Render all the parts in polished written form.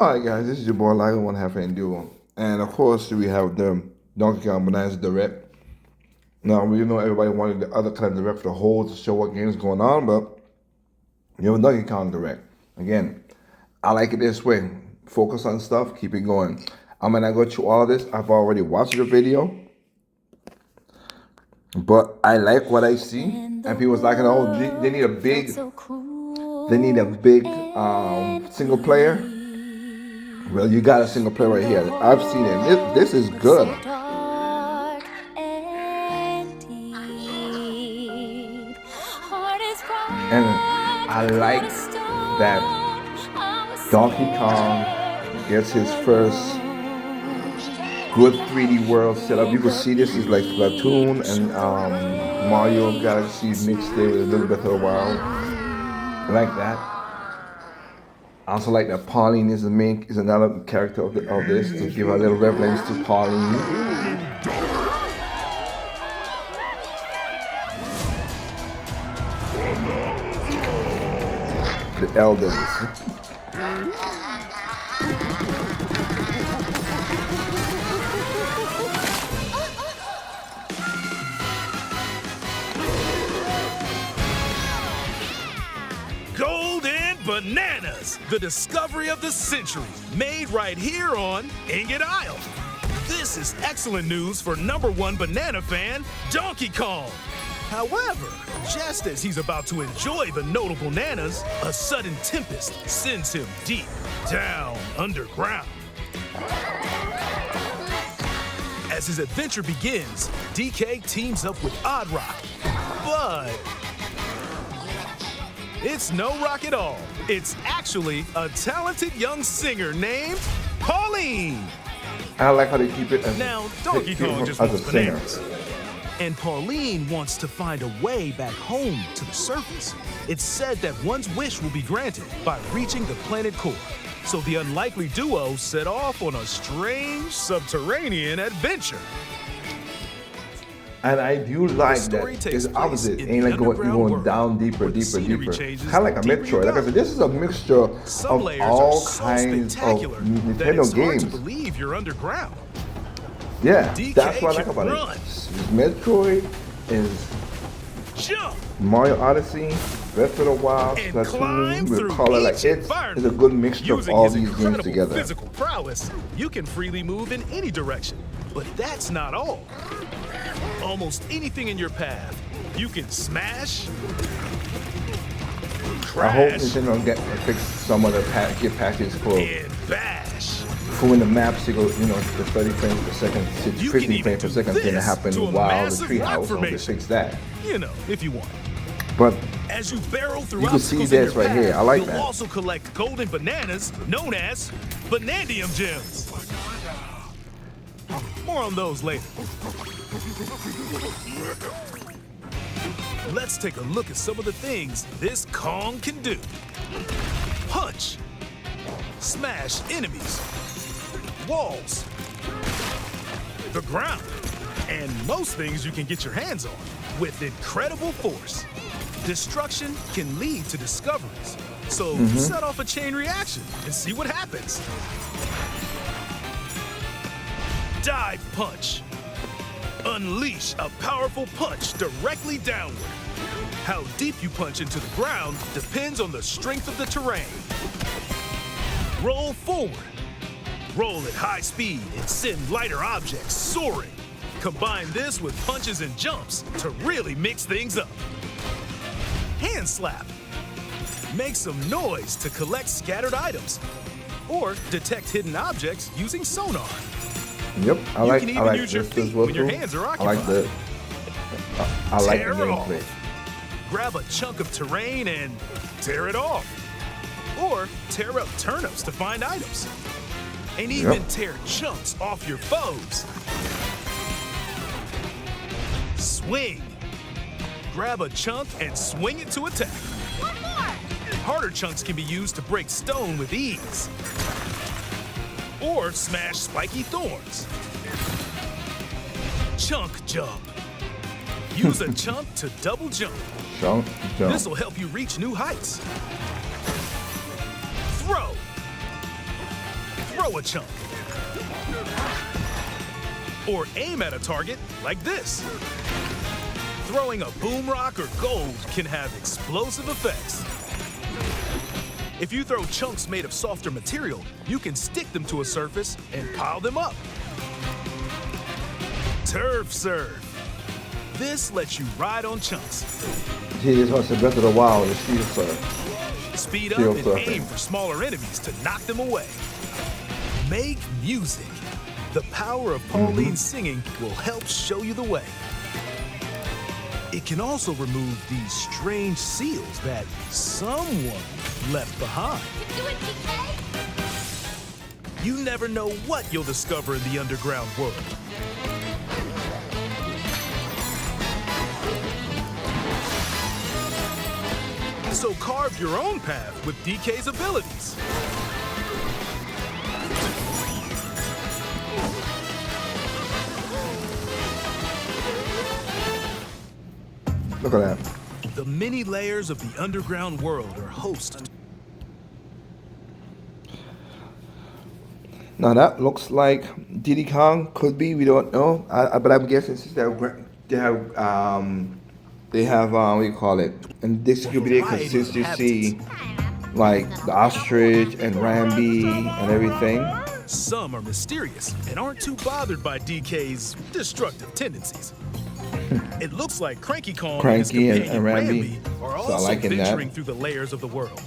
All right, guys, this is your boy Liger One Half and Duo, and of course we have the Donkey Kong Bananas Direct. Now we know everybody wanted the other kind of direct for the whole to show what games going on, but you have a Donkey Kong Direct. Again, I like it this way. Focus on stuff, keep it going. I'm gonna go through all this. I've already watched the video, but I like what I see, and people's like, oh, they need a big, single player. Well, you got a single player right here. I've seen it. This is good. And I like that Donkey Kong gets his first good 3D world set up. You can see this is like Splatoon and Mario Galaxy mixed there with a little bit of a wild. I like that. I also like that Pauline is another character of this to give a little reverence to Pauline. The elders. Bananas, the discovery of the century, made right here on Ingot Isle. This is excellent news for #1 banana fan, Donkey Kong. However, just as he's about to enjoy the notable bananas, a sudden tempest sends him deep down underground. As his adventure begins, DK teams up with Odd Rock, but it's no rock at all. It's actually a talented young singer named Pauline. I like how they keep it as now, Donkey Kong just wants bananas. And Pauline wants to find a way back home to the surface. It's said that one's wish will be granted by reaching the planet core. So the unlikely duo set off on a strange subterranean adventure. And I do like that it's opposite. It ain't like going down deeper. Kind of like a Metroid. Like I said, this is a mixture of all kinds of Nintendo games. Believe you're underground. Yeah, that's what I like about it. Metroid is Mario Odyssey, Breath of the Wild, Splatoon. We'll call it like it's a good mixture of all these games together. Physical prowess, you can freely move in any direction, but that's not all. Almost anything in your path, you can smash, crash, I hope Nintendo fix some of the patches for and bash. For when the maps to go, the 30 frames per second, 50 frames per second thing to happen while the treehouse. So they fix that. If you want. But as you barrel through, you can see this right here. I like that. You'll also collect golden bananas, known as Banandium gems. More on those later. Let's take a look at some of the things this Kong can do. Punch. Smash enemies. Walls. The ground. And most things you can get your hands on with incredible force. Destruction can lead to discoveries. So set off a chain reaction and see what happens. Dive punch. Unleash a powerful punch directly downward. How deep you punch into the ground depends on the strength of the terrain. Roll forward. Roll at high speed and send lighter objects soaring. Combine this with punches and jumps to really mix things up. Hand slap. Make some noise to collect scattered items. Or detect hidden objects using sonar. Yep, I like this as well. When your hands are occupied. I like the gameplay. Grab a chunk of terrain and tear it off. Or tear up turnips to find items. And even tear chunks off your foes. Swing. Grab a chunk and swing it to attack. One more. Harder chunks can be used to break stone with ease. Or smash spiky thorns. Chunk jump. Use a chunk to double jump. Jump. This will help you reach new heights. Throw. throw a chunk. Or aim at a target like this. Throwing a boom rock or gold can have explosive effects. If you throw chunks made of softer material, you can stick them to a surface and pile them up. Turf serve. This lets you ride on chunks. See, this was the Breath of the Wild, the Steel Surf. Speed up and aim for smaller enemies to knock them away. Make music. The power of Pauline's singing will help show you the way. It can also remove these strange seals that someone left behind. You never know what you'll discover in the underground world. So carve your own path with DK's abilities. Look at that. The many layers of the underground world are hosted. Now that looks like Diddy Kong, could be, we don't know. But I'm guessing since they have what do you call it? And this could be there because you see like the ostrich and Rambi and everything. Some are mysterious and aren't too bothered by DK's destructive tendencies. It looks like Cranky Kong and his companion Rambi are also venturing through the layers of the world.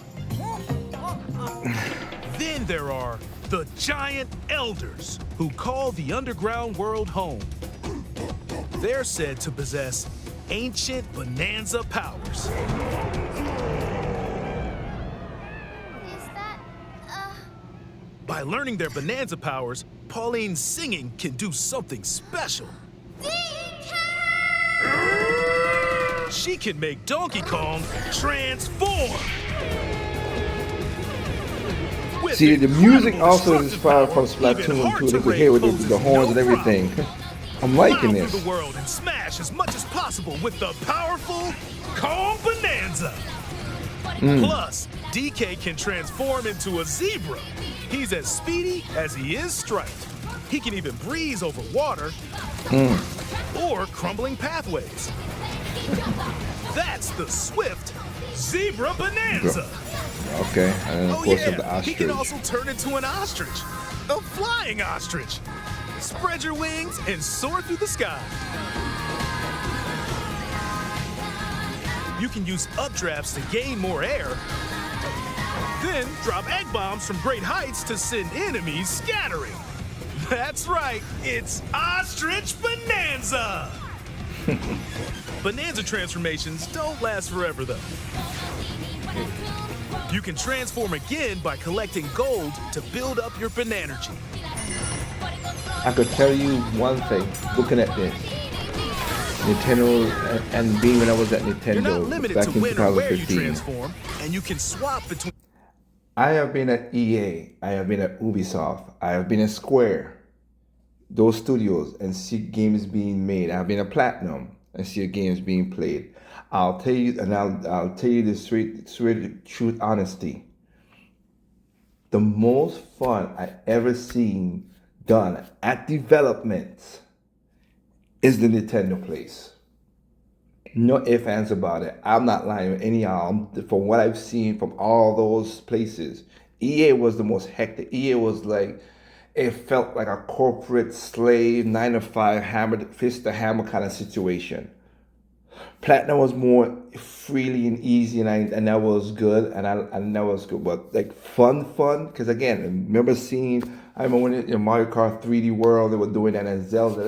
Then there are the giant elders who call the underground world home. They're said to possess ancient bonanza powers. By learning their bonanza powers, Pauline's singing can do something special. She can make Donkey Kong transform. See, the music also is inspired from Splatoon 2. They could hear with the horns and everything. I'm liking this. The world and smash as much as possible with the powerful Kong Bonanza. Plus, DK can transform into a zebra. He's as speedy as he is striped. He can even breeze over water or crumbling pathways. That's the swift Zebra Bonanza. Okay, and of course the ostrich. He can also turn into an ostrich, a flying ostrich. Spread your wings and soar through the sky. You can use updrafts to gain more air, then drop egg bombs from great heights to send enemies scattering. That's right, it's Ostrich Bonanza! Bonanza transformations don't last forever, though. You can transform again by collecting gold to build up your Bonanergy. I could tell you one thing, looking at this. Nintendo and being when I was at Nintendo You're not limited back to in when or where you 2015. transform, and you can swap between. I have been at EA, I have been at Ubisoft, I have been at Square, those studios, and see games being made. I've been at Platinum and see games being played. I'll tell you, and I'll tell you the sweet truth, honesty. The most fun I ever seen done at development is the Nintendo place. No ifs, ands about it. I'm not lying with any of y'all. From what I've seen from all those places, EA was the most hectic. EA was like, it felt like a corporate slave, 9 to 5, hammer, fist to hammer kind of situation. Platinum was more freely and easy, and that was good, and that was good. But like fun, because again, I remember when in Mario Kart 3D World they were doing that, and Zelda,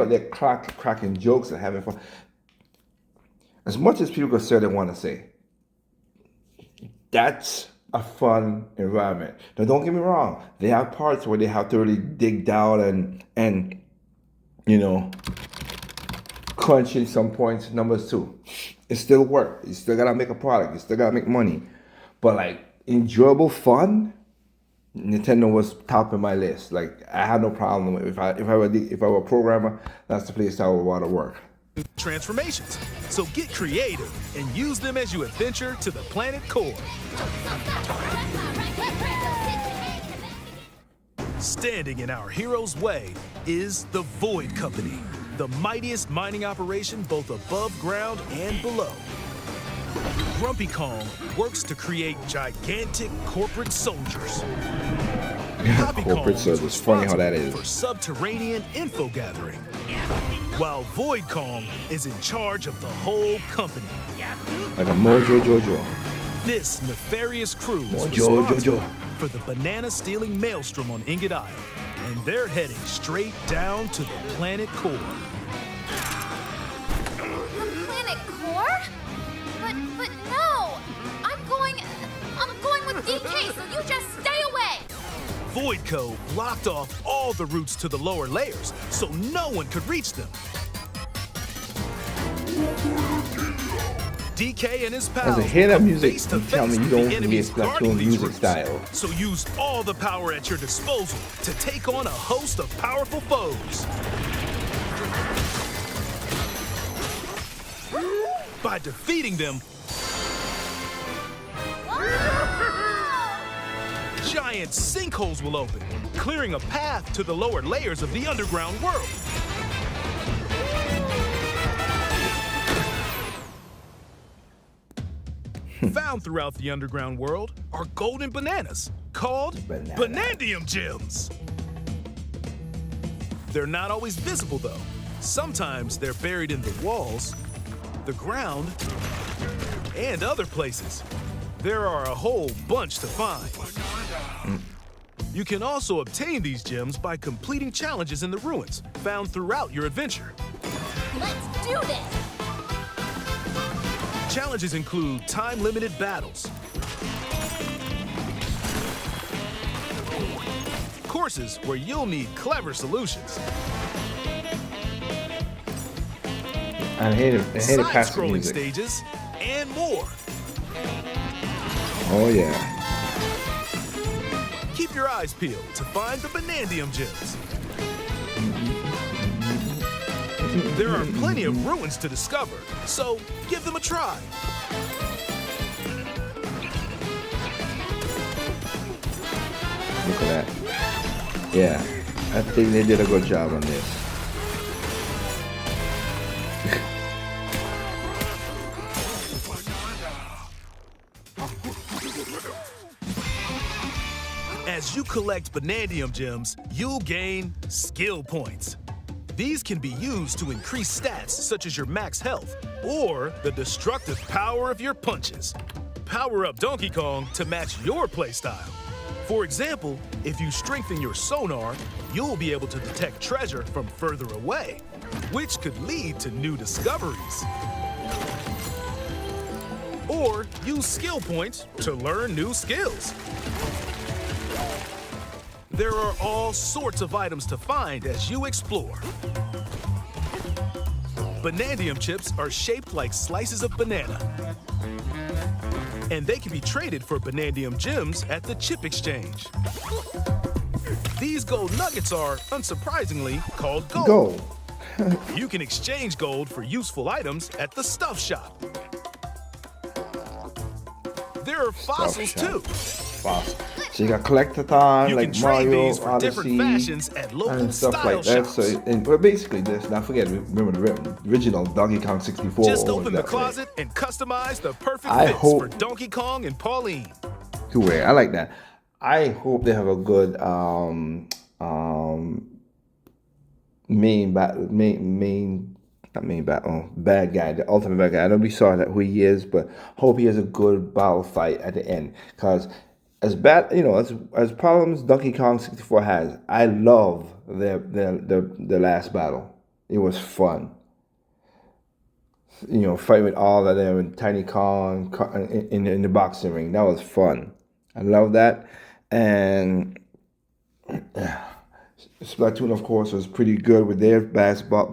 they're cracking jokes and having fun. As much as people could say they want to say, that's a fun environment. Now, don't get me wrong. They have parts where they have to really dig down and crunch in some points, numbers too. It still work. You still gotta make a product. You still gotta make money. But like enjoyable fun, Nintendo was top of my list. Like I had no problem with it. If I were a programmer, that's the place I would want to work. Transformations. So get creative and use them as you adventure to the planet core. Standing in our hero's way is the Void Company, the mightiest mining operation both above ground and below. Grumpy Kong works to create gigantic corporate soldiers. Poppy Corporate Kong soldiers. is Funny how that responsible is. for subterranean info gathering, while Void Kong is in charge of the whole company. Like a Mojo Jojo. This nefarious crew is Mojo responsible Jojo. for the banana-stealing maelstrom on Ingot Isle, and they're heading straight down to the planet core. The planet core? But no! I'm going with DK, so you just stay away! Voidco blocked off all the routes to the lower layers, so no one could reach them. DK and his pals As I hear that come music, face to you tell me face you with don't the enemies forget guarding Splatoon these music routes. style. So use all the power at your disposal to take on a host of powerful foes. By defeating them, giant sinkholes will open, clearing a path to the lower layers of the underground world. Found throughout the underground world are golden bananas called Banandium Gems. They're not always visible though. Sometimes they're buried in the walls, the ground, and other places. There are a whole bunch to find. You can also obtain these gems by completing challenges in the ruins found throughout your adventure. Let's do this! Challenges include time-limited battles, courses where you'll need clever solutions, I hate it passive side-scrolling music. stages, and more. Oh yeah. Keep your eyes peeled to find the Banandium Gems. There are plenty of ruins to discover, so give them a try. Look at that. Yeah. I think they did a good job on this. As you collect Banandium Gems, you'll gain skill points. These can be used to increase stats such as your max health or the destructive power of your punches. Power up Donkey Kong to match your playstyle. For example, if you strengthen your sonar, you'll be able to detect treasure from further away, which could lead to new discoveries. Or use skill points to learn new skills. There are all sorts of items to find as you explore. Banandium chips are shaped like slices of banana. And they can be traded for Banandium Gems at the chip exchange. These gold nuggets are, unsurprisingly, called gold. Go. You can exchange gold for useful items at the stuff shop. There are fossils too. Fossil. So you got collectathon You like can trade Mario, these for different Odyssey, fashions at local and stuff style like that. shops. So, but basically, let's not forget. Remember the original Donkey Kong 64. Just was open the that way. closet and customize the perfect I fits hope- for Donkey Kong and Pauline. Two way. I like that. I hope they have a good bad guy, the ultimate bad guy. I know we saw that who he is, but hope he has a good battle fight at the end. Because as bad, as problems Donkey Kong 64 has, I love the last battle. It was fun. Fight with all of them and Tiny Kong in the boxing ring. That was fun. I love that. And Splatoon, of course, was pretty good with their last boss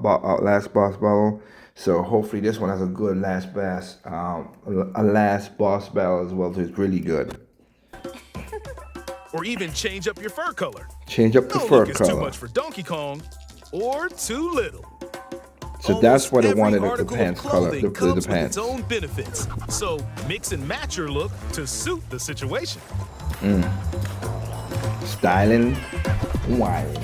battle. So hopefully this one has a good last boss battle as well. So it's really good. Or even change up your fur color. Change up the No fur look is too color. much for Donkey Kong, or too little. So that's what I Almost wanted every the article pants of color. clothing The comes with pants. its own benefits. So mix and match your look to suit the situation. Styling. Wild.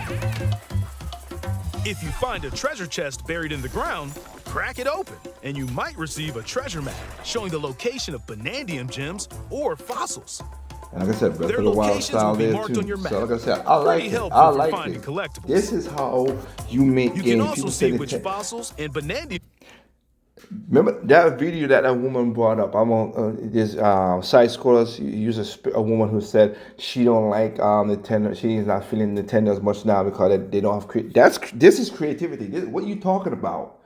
If you find a treasure chest buried in the ground, crack it open, and you might receive a treasure map showing the location of Banandium gems or fossils. And like I said, Breath Their of the Wild locations style will be there marked too. on your map. So like I said, I like Pretty it. helpful I for like finding it. collectibles. This is how you make You games. can also People see say which fossils and Banandium. remember that video that a woman brought up? I'm on this side scrollers. You use a woman who said she don't like Nintendo. She's not feeling Nintendo as much now because they don't have this is creativity. What are you talking about?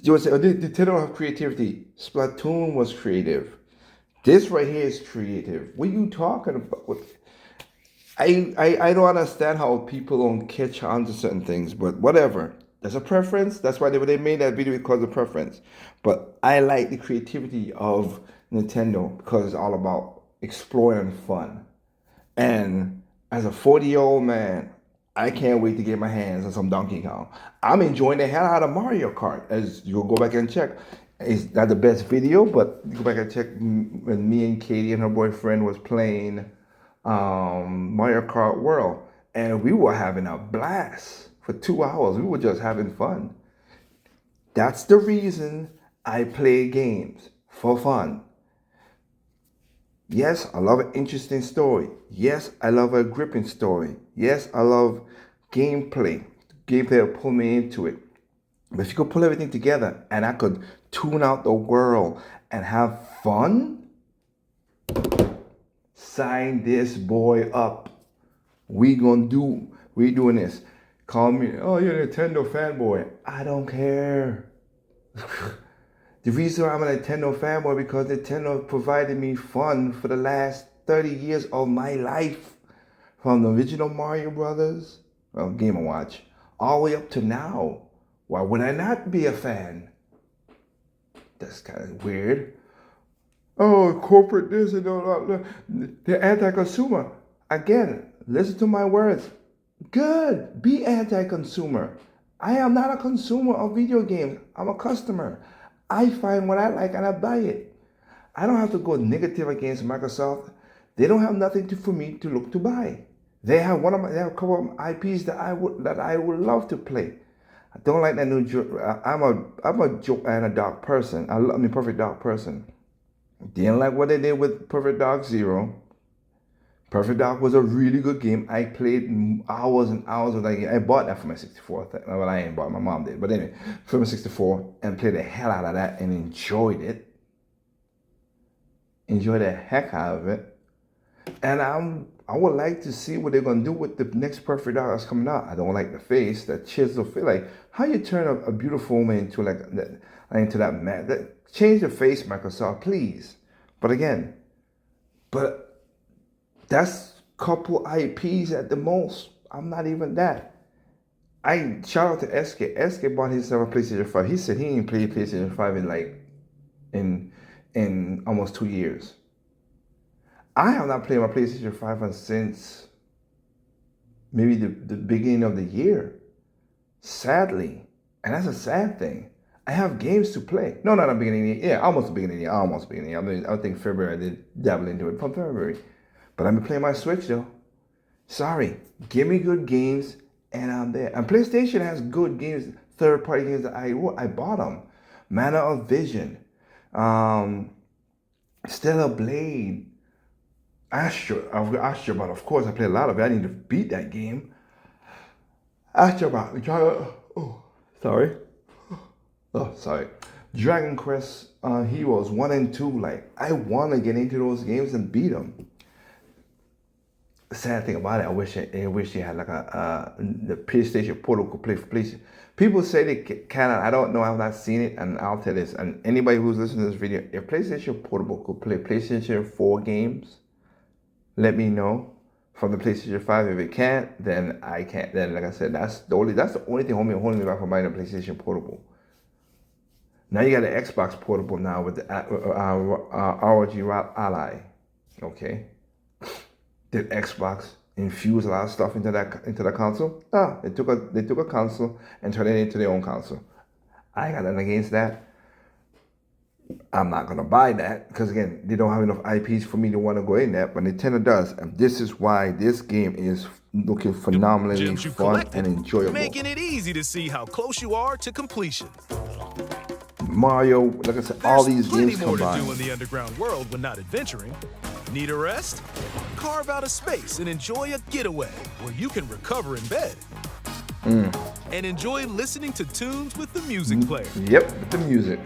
You would say, oh, Nintendo don't have creativity. Splatoon was creative. This right here is creative. What are you talking about? I don't understand how people don't catch on to certain things, but whatever. That's a preference. That's why they made that video because of preference. But I like the creativity of Nintendo because it's all about exploring and fun. And as a 40-year-old man, I can't wait to get my hands on some Donkey Kong. I'm enjoying the hell out of Mario Kart. As you'll go back and check. It's not the best video, but go back and check when me and Katie and her boyfriend was playing Mario Kart World, and we were having a blast for 2 hours. We were just having fun. That's the reason I play games, for fun. Yes, I love an interesting story. Yes, I love a gripping story. Yes, I love gameplay. Gameplay will pull me into it. But if you could pull everything together and I could tune out the world and have fun, sign this boy up. We doing this. Call me, oh, you're a Nintendo fanboy. I don't care. The reason I'm a Nintendo fanboy because Nintendo provided me fun for the last 30 years of my life. From the original Mario Brothers, well, Game & Watch, all the way up to now. Why would I not be a fan? That's kind of weird. Oh, corporate this and that. They're anti-consumer. Again, listen to my words. Good. Be anti-consumer. I am not a consumer of video games. I'm a customer. I find what I like and I buy it. I don't have to go negative against Microsoft. They don't have nothing for me to look to buy. They have they have a couple of IPs that I would love to play. I don't like that new. I'm a joke and a dark person. I mean, Perfect Dark person. Didn't like what they did with Perfect Dark Zero. Perfect Dark was a really good game. I played hours and hours of that game. I bought that for my 64. Well, I ain't bought it, my mom did. But anyway, for my 64 and played the hell out of that and enjoyed it. Enjoyed the heck out of it. And I would like to see what they're gonna do with the next Perfect Dark that's coming out. I don't like the face, that chisel face. Like how you turn a beautiful woman into into that man. Change the face, Microsoft, please. But that's couple IPs at the most. I'm not even that. I shout out to SK. SK bought himself a PlayStation 5. He said he ain't played PlayStation 5 in almost 2 years. I have not played my PlayStation 5 since maybe the beginning of the year. Sadly. And that's a sad thing. I have games to play. No, not the beginning of the year. Yeah, almost the beginning of the year. Almost the beginning of the year. I think February I did dabble into it from February. But I've been playing my Switch though. Sorry. Give me good games and I'm there. And PlayStation has good games, third-party games that I bought them. Manner of Vision. Stellar Blade. Astrobot, of course, I played a lot of it. I need to beat that game. Astrobot. Sorry. Oh, sorry. Dragon Quest Heroes 1 and 2. Like, I want to get into those games and beat them. The sad thing about it, I wish they had like the PlayStation Portal could play for PlayStation. People say they cannot. I don't know. I've not seen it, and I'll tell this. And anybody who's listening to this video, if PlayStation Portable could play PlayStation 4 games, let me know from the PlayStation 5. If it can't, then I can't. Then, like I said, that's the only thing holding me back from buying a PlayStation Portable. Now you got the Xbox Portable now with the ROG Ally. Okay. Did Xbox infuse a lot of stuff into that console? No, they took a console and turned it into their own console. I ain't got nothing against that. I'm not gonna buy that because again, they don't have enough IPs for me to want to go in there. But Nintendo does, and this is why this game is looking phenomenally Gems you fun collected, and enjoyable. making it easy to see how close you are to completion. Mario, like I said, all There's these plenty games more to do in combined. the underground world when not adventuring. Need a rest? Carve out a space and enjoy a getaway where you can recover in bed. And enjoy listening to tunes with the music player. Yep, with the music.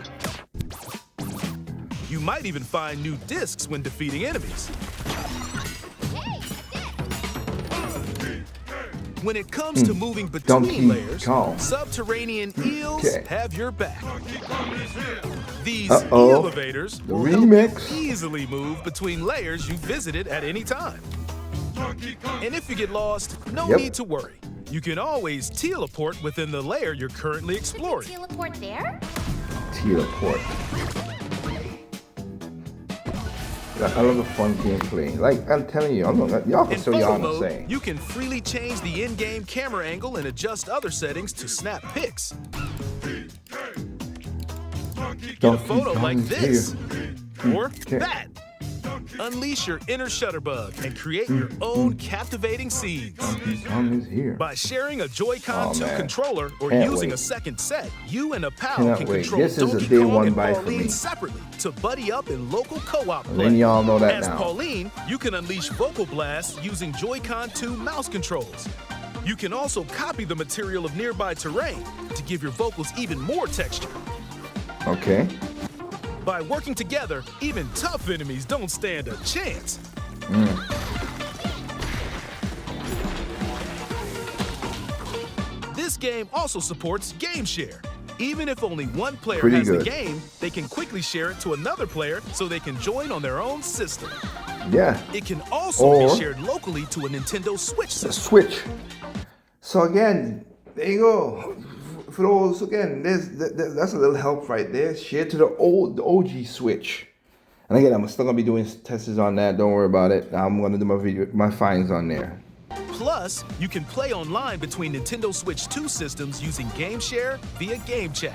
You might even find new discs when defeating enemies. When it comes to moving between Donkey layers, Kong. subterranean eels Okay. have your back. These Uh-oh. elevators The will help remix. you easily move between layers you visited at any time. And if you get lost, no Yep. need to worry. You can always teleport within the layer you're currently exploring. Teleport there? Teleport. I love the fun gameplay. Like I'm telling you, y'all can In still photo y'all mode, say. you can freely change the in-game camera angle and adjust other settings to snap pics. Get a photo like this, or Okay. that. Unleash your inner shutterbug and create your own captivating scenes. Donkey Kong is here. By sharing a Joy-Con Oh, 2 man. controller or Can't using wait. a second set, you and a pal Cannot can wait. control This is a Donkey day Kong one and buy for Pauline me. separately to buddy up in local co-op play. Then y'all know that As now. Pauline, you can unleash vocal blasts using Joy-Con 2 mouse controls. You can also copy the material of nearby terrain to give your vocals even more texture. Okay. By working together, even tough enemies don't stand a chance. This game also supports Game Share. Even if only one player Pretty has good. the game, they can quickly share it to another player so they can join on their own system. Yeah. It can also Or- be shared locally to a Nintendo Switch The system. Switch. So again, there you go. For those again, that's a little help right there. Share to the OG Switch. And again, I'm still gonna be doing tests on that. Don't worry about it. I'm gonna do my finds on there. Plus, you can play online between Nintendo Switch 2 systems using Game Share via Game Chat.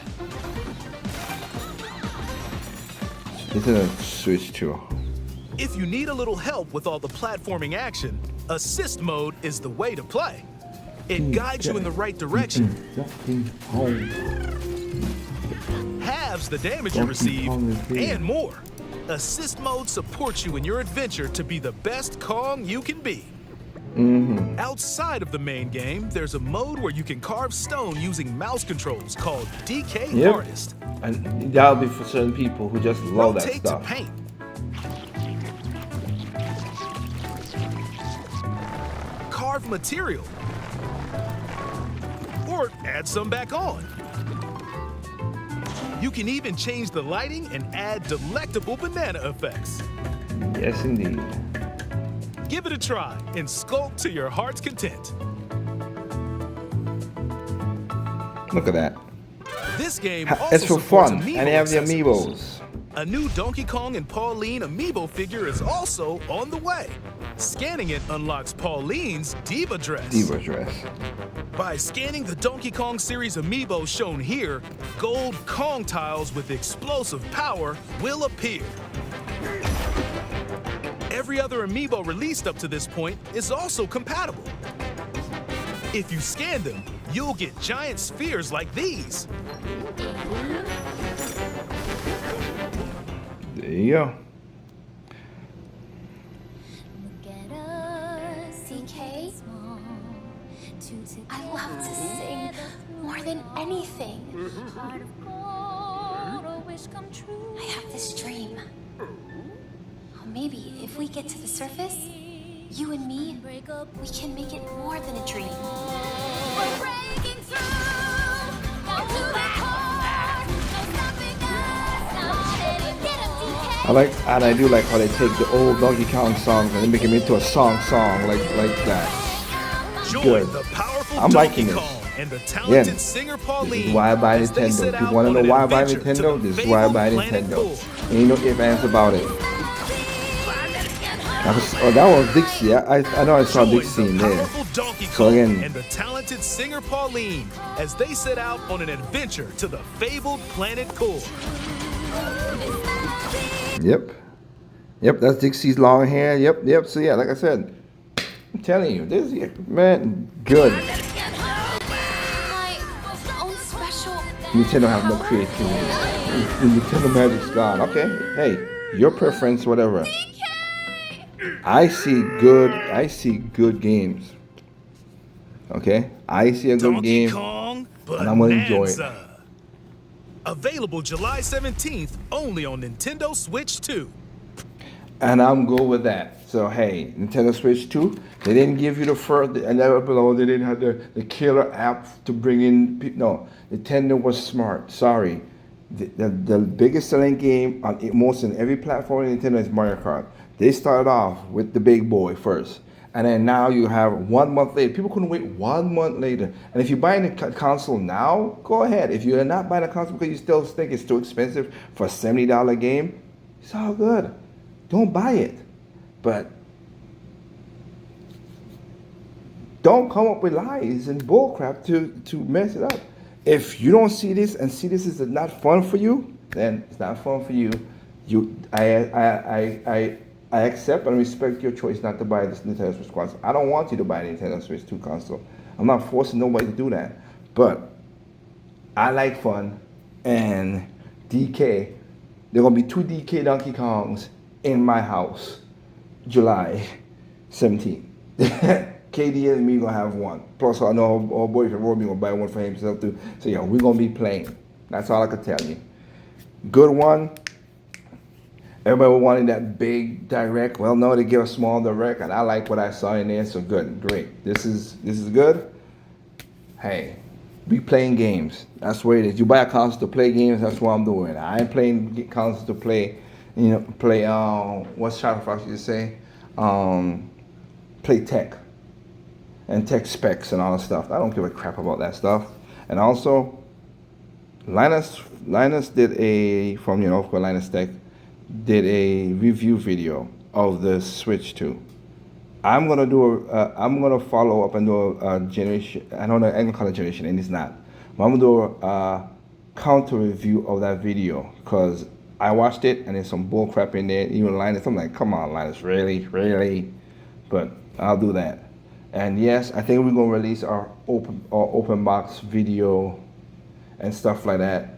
This is a Switch too. If you need a little help with all the platforming action, Assist Mode is the way to play. It guides you in the right direction, Donkey Kong. halves the damage you Donkey receive, Kong is here. and more. Assist Mode supports you in your adventure to be the best Kong you can be. Outside of the main game, there's a mode where you can carve stone using mouse controls called DK Yep. Artist. And that'll be for certain people who just love that Rotate to stuff. paint. Carve material. Or add some back on. You can even change the lighting and add delectable banana effects. Yes, indeed. Give it a try and sculpt to your heart's content. Look at that. This game also It's for supports fun, amiibo and they have the accessories. amiibos. A new Donkey Kong and Pauline amiibo figure is also on the way. Scanning it unlocks Pauline's Diva dress. Diva dress. By scanning the Donkey Kong series amiibo shown here, gold Kong tiles with explosive power will appear. Every other amiibo released up to this point is also compatible. If you scan them, you'll get giant spheres like these. There you go. CK, I love to sing more than anything. I have this dream. Oh, maybe if we get to the surface, you and me, we can make it more than a dream. We're breaking through, down to the core, no stopping us, not any DK. I do like how they take the old Donkey Kong songs and they make them into a song like that. Join Good. the powerful I'm Donkey liking this. Kong and the talented Yeah. singer This Pauline. is why I buy as they Nintendo. set If you out want to on know an why I buy adventure to Nintendo, the this is why I buy fabled planet Nintendo. Cool. Ain't no ifs, ands about it. That was Dixie. I know I saw Join Dixie in the there. powerful Donkey So Kong again- and the talented singer Pauline as they set out on an adventure to the fabled planet Core. Yep. Yep, that's Dixie's long hair. Yep. So yeah, like I said, I'm telling you, this is, man, good. My own special Nintendo have no power? creativity. Nintendo Magic's gone. Okay, hey, your preference, whatever. I see good games. Okay? I see a good Donkey game Kong and I'm gonna enjoy it. Bonanza. Available July 17th only on Nintendo Switch 2. And I'm good with that. So hey, Nintendo Switch 2, they didn't give you the first and never below, they didn't have the killer app to bring in no, Nintendo was smart. Sorry. The biggest selling game on most in every platform in Nintendo is Mario Kart. They started off with the big boy first. And then now you have 1 month later. People couldn't wait 1 month later. And if you're buying a console now, go ahead. If you're not buying a console because you still think it's too expensive for a $70 game, it's all good. Don't buy it. But don't come up with lies and bullcrap to mess it up. If you don't see this and see this is not fun for you, then it's not fun for you. I accept and respect your choice not to buy this Nintendo Switch console. I don't want you to buy a Nintendo Switch 2 console. I'm not forcing nobody to do that. But I like fun, and DK, there are gonna be 2 DK Donkey Kongs in my house, July 17th. KD and me gonna have one. Plus, I know our boyfriend Roby gonna buy one for himself too. So yeah, we're gonna be playing. That's all I can tell you. Good one. Everybody wanted that big direct. Well, no, they give a small direct, and I like what I saw in there. So good, great. This is good. Hey, be playing games. That's where it is. You buy a console to play games. That's what I'm doing. I ain't playing consoles to play. Play what's Shadowfox used to say? Play tech and tech specs and all that stuff. I don't give a crap about that stuff. And also, Linus did of course Linus Tech did a review video of the Switch 2. I'm gonna follow up and do a generation. I don't know. I'm gonna call it generation, and it's not. But I'm gonna do a counter review of that video because I watched it and there's some bull crap in there. Even Linus, I'm like, come on, Linus, really? But I'll do that. And yes, I think we're gonna release our open box video and stuff like that.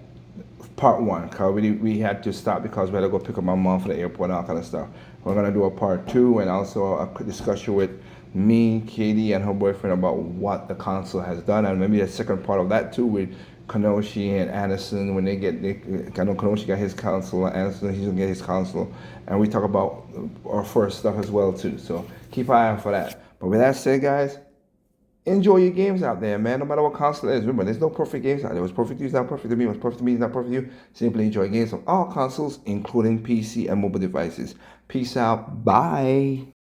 Part 1, cause we had to stop because we had to go pick up my mom from the airport and all kind of stuff. We're gonna do a part 2 and also a discussion with me, Katie, and her boyfriend about what the console has done, and maybe a second part of that too with Kenoshi and Anderson when I know Kenoshi got his console, and Anderson he's gonna get his console, and we talk about our first stuff as well too. So keep an eye out for that. But with that said, guys, enjoy your games out there, man. No matter what console it is. Remember, there's no perfect games out there. What's perfect to you is not perfect to me. What's perfect to me is not perfect to you. Simply enjoy games on all consoles, including PC and mobile devices. Peace out. Bye.